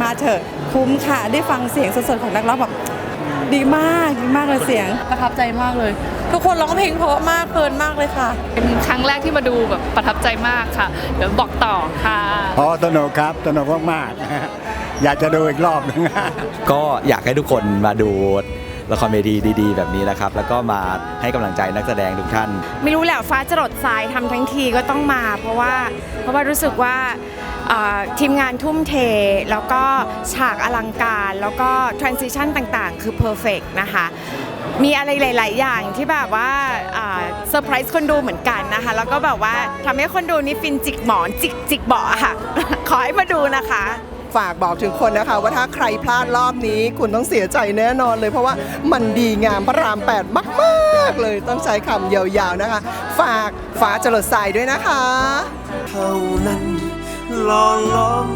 มาเถอะคุ้มค่ะได้ฟังเสียงสดๆของนักร้องแบบดีมากเลยเสียงประทับใจมากเลยทุกคนร้องเพลงเพราะมากเพลินมากเลยค่ะเป็นครั้งแรกที่มาดูแบบประทับใจมากค่ะเดี๋ยวบอกต่อค่ะสนุกครับสนุกมากๆอยากจะดูอีกรอบนึงก็อยากให้ทุกคนมาดูละครเวทีดีๆแบบนี้นะครับแล้วก็มาให้กำลังใจนักแสดงทุกท่านไม่รู้แหละฟ้าจรดทรายทำทั้งทีก็ต้องมาเพราะว่ารู้สึกว่าทีมงานทุ่มเทแล้วก็ฉากอลังการแล้วก็ transition ต่างๆ คือ perfect นะคะมีอะไรหลายๆอย่างที่แบบว่าเซอร์ไพรส์คนดูเหมือนกันนะคะแล้วก็แบบว่าทำให้คนดูนี่ฟินจิกหมอนจิกเบาะค่ะ ขอให้มาดูนะคะฝากบอกถึงคนนะคะว่าถ้าใครพลาดรอบนี้คุณต้องเสียใจแน่นอนเลยเพราะว่ามันดีงามพระราม 8 มากๆเลยต้องใช้คำยาวๆนะคะฝากฟ้าจรดทรายด้วยนะคะเท่านั้นหล่อล้อม